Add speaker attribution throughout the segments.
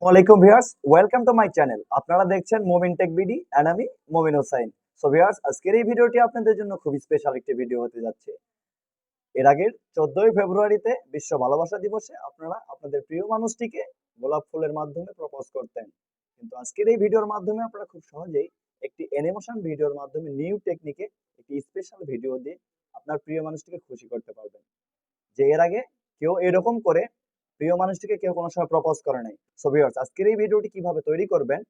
Speaker 1: ওয়ালাইকুম viewers, welcome to my channel. আপনারা দেখছেন মুমিন টেক বিডি এন্ড আমি মুমিন হোসাইন। সো ভিউয়ার্স, আজকের এই ভিডিওটি আপনাদের জন্য খুবই স্পেশাল একটি ভিডিও হতে যাচ্ছে। এর আগের 14ই ফেব্রুয়ারিতে বিশ্ব ভালোবাসা দিবসে আপনারা আপনাদের প্রিয় মানুষটিকে গোলাপ ফুলের মাধ্যমে প্রপোজ করতেন, কিন্তু আজকের এই ভিডিওর মাধ্যমে আপনারা খুব সহজেই একটি অ্যানিমেশন ভিডিওর মাধ্যমে নিউ টেকনিকে একটি স্পেশাল ভিডিও দিয়ে আপনার প্রিয় মানুষটিকে খুশি করতে পারবেন, যে এর আগে কেউ এরকম করে প্রিয় মানুষটিকে কেউ কোনো সময় প্রপোজ করে নাই। সো ভিউয়ার্স, আজকের এই ভিডিওটি কিভাবে তৈরি করবেন,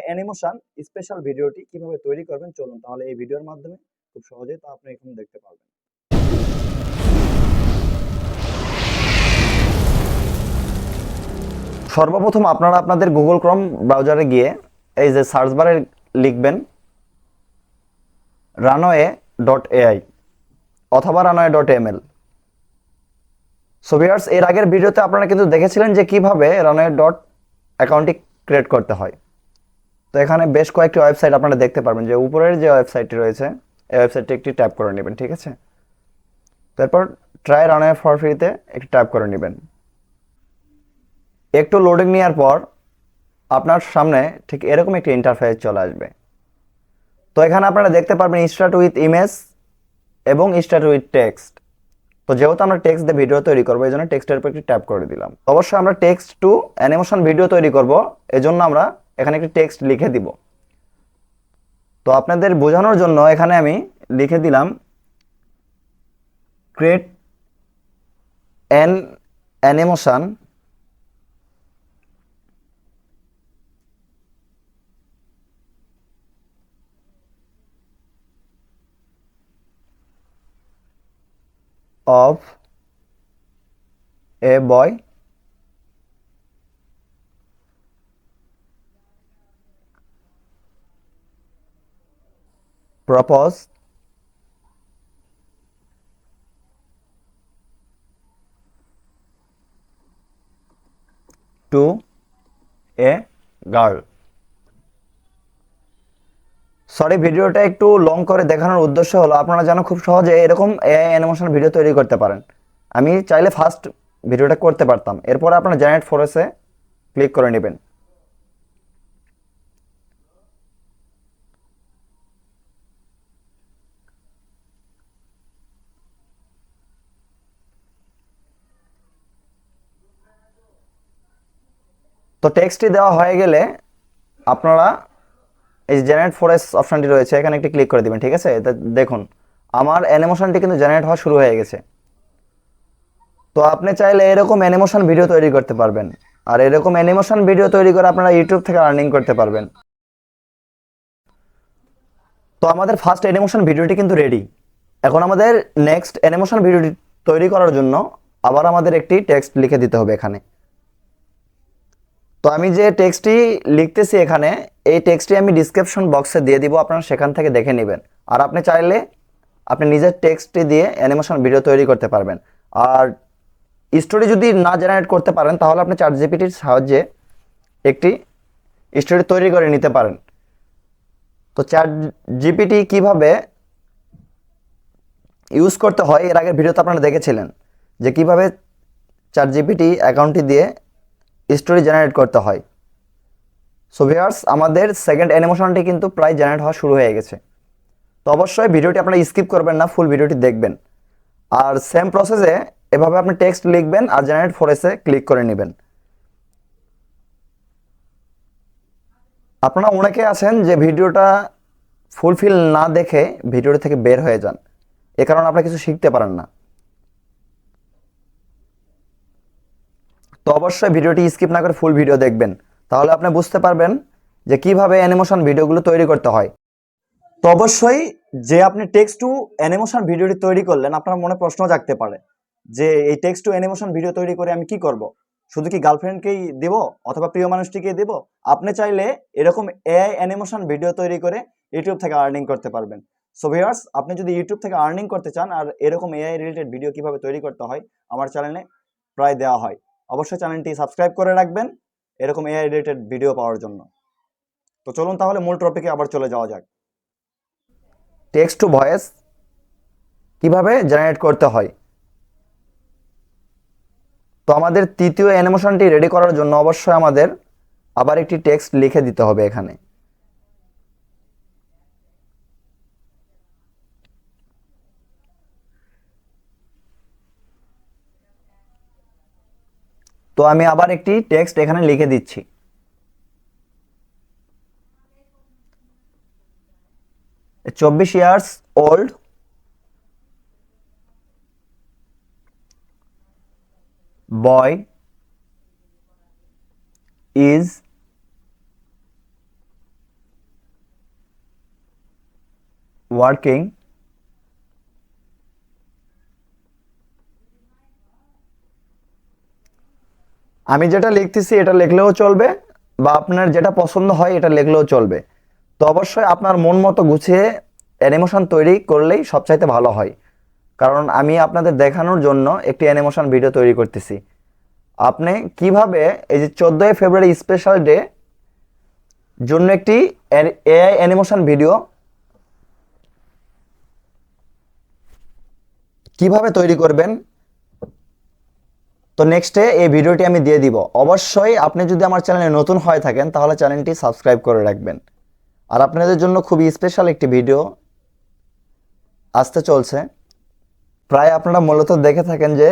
Speaker 1: অ্যানিমেশন স্পেশাল ভিডিওটি কিভাবে তৈরি করবেন, চলুন তাহলে এই ভিডিওর মাধ্যমে খুব সহজেই তা আপনি এখন দেখতে পারবেন। সর্বপ্রথম আপনারা আপনাদের গুগল ক্রোম ব্রাউজারে গিয়ে এই যে সার্চ বারে লিখবেন runway.ai অথবা runway.ml। সো ভিউয়ার্স, এর আগের ভিডিওতে আপনারা কিন্তু দেখেছিলেন যে কিভাবে runway.অ্যাকাউন্টটি ক্রিয়েট করতে হয়। তো এখানে বেশ কয়েকটি ওয়েবসাইট আপনারা দেখতে পারবেন, যে উপরের যে ওয়েবসাইটটি রয়েছে এই ওয়েবসাইটটি একটি ট্যাপ করে নেবেন, ঠিক আছে। তারপর ট্রাই রানওয়ে ফর ফ্রিতে একটি ট্যাপ করে নেবেন। একটু লোডিং নেওয়ার পর আপনার সামনে ঠিক এরকম একটি ইন্টারফেস চলে আসবে। তো এখানে আপনারা দেখতে পারবেন স্টার্ট উইথ ইমেজ এবং স্টার্ট উইথ টেক্সট। তো যেহেতু আমরা টেক্সট দিয়ে ভিডিও তৈরি করবো, এই জন্য টেক্সটের উপর একটি ট্যাপ করে দিলাম। অবশ্যই আমরা টেক্সট টু অ্যানিমেশন ভিডিও তৈরি করব, এজন্য আমরা এখানে একটি টেক্সট লিখে দিব। তো আপনাদের বোঝানোর জন্য এখানে আমি লিখে দিলাম create an animation of a boy propose to a girl। Sorry, ভিডিওটা একটু লং করে দেখানোর উদ্দেশ্য হলো আপনারা যেন খুব সহজে এরকম এআই অ্যানিমেশন ভিডিও তৈরি করতে পারেন। আমি চাইলে ফার্স্ট ভিডিওটা করতে পারতাম, এরপর আপনারা জেনারেট ফরেসে ক্লিক করে নেবেন। তো টেক্সটটি দেওয়া হয়ে গেলে আপনারা এই যে জেনারেট ফরেস্ট অপশানটি রয়েছে এখানে একটি ক্লিক করে দিবেন, ঠিক আছে। দেখুন আমার অ্যানিমেশনটি কিন্তু জেনারেট হওয়া শুরু হয়ে গেছে। তো আপনি চাইলে এরকম অ্যানিমেশন ভিডিও তৈরি করতে পারবেন, আর এরকম অ্যানিমেশন ভিডিও তৈরি করে আপনারা ইউটিউব থেকে আর্নিং করতে পারবেন। তো আমাদের ফার্স্ট অ্যানিমেশন ভিডিওটি কিন্তু রেডি। এখন আমাদের নেক্সট অ্যানিমেশন ভিডিওটি তৈরি করার জন্য আবার আমাদের একটি টেক্সট লিখে দিতে হবে এখানে। তো আমি যে টেক্সটটি লিখতেছি এখানে, এই টেক্সটটি আমি ডিসক্রিপশন বক্সে দিয়ে দিব, আপনারা সেখান থেকে দেখে নেবেন। আর আপনি চাইলে আপনি নিজের টেক্সটটি দিয়ে অ্যানিমেশন ভিডিও তৈরি করতে পারবেন। আর স্টোরি যদি না জেনারেট করতে পারেন তাহলে আপনি চ্যাটজিপিটির সাহায্যে একটি স্টোরি তৈরি করে নিতে পারেন। তো চ্যাটজিপিটি কিভাবে ইউজ করতে হয় এর আগের ভিডিওতে আপনারা দেখেছিলেন, যে কিভাবে চ্যাটজিপিটি অ্যাকাউন্টটি দিয়ে স্টোরি জেনারেট করতে হয়। সো ভিউয়ার্স, আমাদের সেকেন্ড অ্যানিমেশনটি কিন্তু প্রায় জেনারেট হওয়া শুরু হয়ে গেছে। তো অবশ্যই ভিডিওটি আপনারা স্কিপ করবেন না, ফুল ভিডিওটি দেখবেন। আর সেম প্রসেসে এভাবে আপনি টেক্সট লিখবেন আর জেনারেট ফরেসে ক্লিক করে নেবেন। আপনারা অনেকে আছেন যে ভিডিওটা ফুলফিল না দেখে ভিডিওটা থেকে বের হয়ে যান, এ কারণে আপনারা কিছু শিখতে পারেন না। তো অবশ্যই ভিডিওটি স্কিপ না করে ফুল ভিডিও দেখবেন, তাহলে আপনি বুঝতে পারবেন যে কিভাবে অ্যানিমেশন ভিডিওগুলো তৈরি করতে হয়। তো অবশ্যই যে আপনি টেক্সট টু অ্যানিমেশন ভিডিওটি তৈরি করলেন, আপনার মনে প্রশ্ন জাগতে পারে যে এই টেক্সট টু অ্যানিমেশন ভিডিও তৈরি করে আমি কি করব? শুধু কি গার্লফ্রেন্ডকেই দেব অথবা প্রিয় মানুষটিকে দেব? আপনি চাইলে এরকম এআই অ্যানিমেশন ভিডিও তৈরি করে ইউটিউব থেকে আর্নিং করতে পারবেন। সো ভিউয়ার্স, আপনি যদি ইউটিউব থেকে আর্নিং করতে চান আর এরকম এআই রিলেটেড ভিডিও কিভাবে তৈরি করতে হয় আমার চ্যানেলে প্রায় দেওয়া হয়, অবশ্যই চ্যানেলটি সাবস্ক্রাইব করে রাখবেন এরকম এআই রিলেটেড ভিডিও পাওয়ার জন্য। তো চলুন তাহলে মূল টপিকে আবার চলে যাওয়া যাক। টেক্সট টু ভয়েস কিভাবে জেনারেট করতে হয়। তো তো আমাদের তৃতীয় অ্যানিমেশনটি রেডি করার জন্য অবশ্যই আমাদের আবার একটি টেক্সট লিখে দিতে হবে এখানে। তো আমি আবার একটি টেক্সট এখানে লিখে দিচ্ছি। A 24 years old boy is working আমি যেটা লিখতেছি এটা লিখলেও চলবে, বা আপনার যেটা পছন্দ হয় এটা লিখলেও চলবে। তো অবশ্যই আপনার মন মতো গুছিয়ে অ্যানিমেশন তৈরি করলেই সবচাইতে ভালো হয়, কারণ আমি আপনাদের দেখানোর জন্য একটি অ্যানিমেশন ভিডিও তৈরি করতেছি। আপনি কিভাবে এই যে 14 ফেব্রুয়ারি স্পেশাল ডে জন্য একটি এআই অ্যানিমেশন ভিডিও কিভাবে তৈরি করবেন, তো নেক্সটে এই ভিডিওটি আমি দিয়ে দিব। অবশ্যই আপনি যদি আমার চ্যানেলে নতুন হয়ে থাকেন তাহলে চ্যানেলটি সাবস্ক্রাইব করে রাখবেন। আর আপনাদের জন্য খুবই স্পেশাল একটি ভিডিও আসতে চলছে। প্রায় আপনারা মূলত দেখে থাকেন যে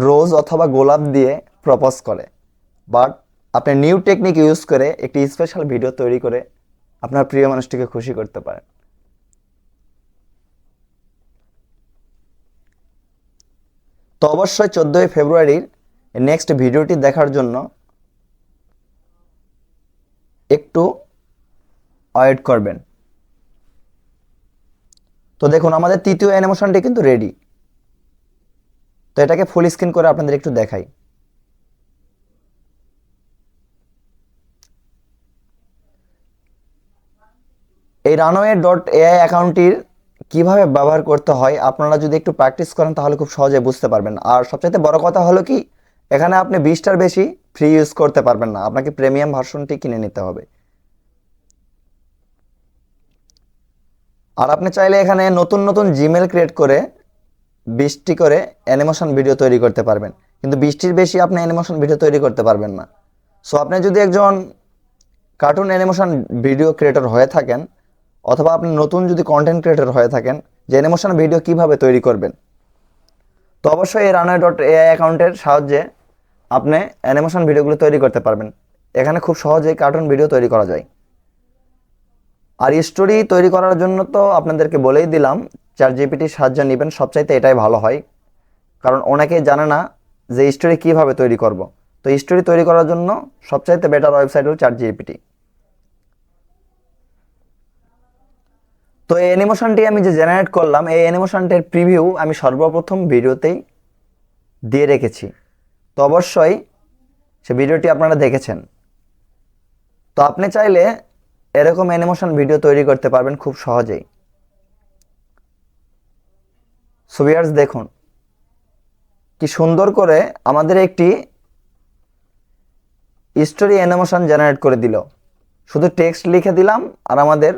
Speaker 1: রোজ অথবা গোলাপ দিয়ে প্রপোজ করে, বাট আপনি নিউ টেকনিক ইউজ করে একটি স্পেশাল ভিডিও তৈরি করে আপনার প্রিয় মানুষটিকে খুশি করতে পারেন। তো অবশ্যই 14 ফেব্রুয়ারির নেক্সট ভিডিওটি দেখার জন্য একটু ওয়েট করবেন। তো দেখুন আমাদের তৃতীয় অ্যানিমেশনটি কিন্তু রেডি। তো এটাকে ফুল স্ক্রিন করে আপনাদের একটু দেখাই। এই runway.ai অ্যাকাউন্টটির কিভাবে ব্যবহার করতে হয় আপনারা যদি একটু প্র্যাকটিস করেন তাহলে খুব সহজে বুঝতে পারবেন। আর সবচাইতে বড় কথা হলো কি, এখানে আপনি 20টার বেশি ফ্রি ইউজ করতে পারবেন না, আপনাকে প্রিমিয়াম ভার্সনটি কিনে নিতে হবে। আর আপনি চাইলে এখানে নতুন নতুন জিমেল ক্রিয়েট করে 20টি করে অ্যানিমেশন ভিডিও তৈরি করতে পারবেন, কিন্তু 20টির বেশি আপনি অ্যানিমেশন ভিডিও তৈরি করতে পারবেন না। সো আপনি যদি একজন কার্টুন অ্যানিমেশন ভিডিও ক্রিয়েটর হয়ে থাকেন, অথবা আপনি নতুন যদি কন্টেন্ট ক্রিয়েটর হয়ে থাকেন যে অ্যানিমেশন ভিডিও কিভাবে তৈরি করবেন, তো অবশ্যই এই runway.ai অ্যাকাউন্টের সাহায্যে আপনি অ্যানিমেশন ভিডিওগুলো তৈরি করতে পারবেন। এখানে খুব সহজেই কার্টুন ভিডিও তৈরি করা যায়। আর স্টোরি তৈরি করার জন্য তো আপনাদেরকে বলেই দিলাম চ্যাটজিপিটির সাহায্য নেবেন, সবচাইতে এটাই ভালো হয়, কারণ অনেকেই জানে না যে স্টোরি কিভাবে তৈরি করব। তো স্টোরি তৈরি করার জন্য সবচাইতে বেটার ওয়েবসাইট হল চ্যাটজিপিটি। তো এই অ্যানিমেশনটি আমি যে জেনারেট করলাম, এই অ্যানিমেশনটির প্রিভিউ আমি সর্বপ্রথম ভিডিওতেই দিয়ে রেখেছি। তো অবশ্যই সে ভিডিওটি আপনারা দেখেছেন। তো আপনি চাইলে এরকম অ্যানিমেশন ভিডিও তৈরি করতে পারবেন খুব সহজেই। সো ভিউয়ার্স দেখুন কি সুন্দর করে আমাদের একটি স্টোরি অ্যানিমেশন জেনারেট করে দিল। শুধু টেক্সট লিখে দিলাম আর আমাদের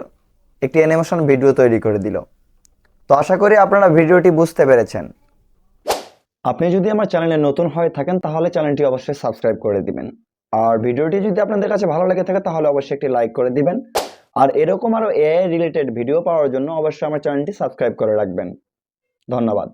Speaker 1: একটি অ্যানিমেশন ভিডিও তৈরি করে দিল। তো আশা করি আপনারা ভিডিওটি বুঝতে পেরেছেন। আপনি যদি আমার চ্যানেলে নতুন হয়ে থাকেন তাহলে চ্যানেলটি অবশ্যই সাবস্ক্রাইব করে দিবেন। আর ভিডিওটি যদি আপনাদের কাছে ভালো লেগে থাকে তাহলে অবশ্যই একটি লাইক করে দিবেন। আর এরকম আরও এআই রিলেটেড ভিডিও পাওয়ার জন্য অবশ্যই আমার চ্যানেলটি সাবস্ক্রাইব করে রাখবেন। ধন্যবাদ।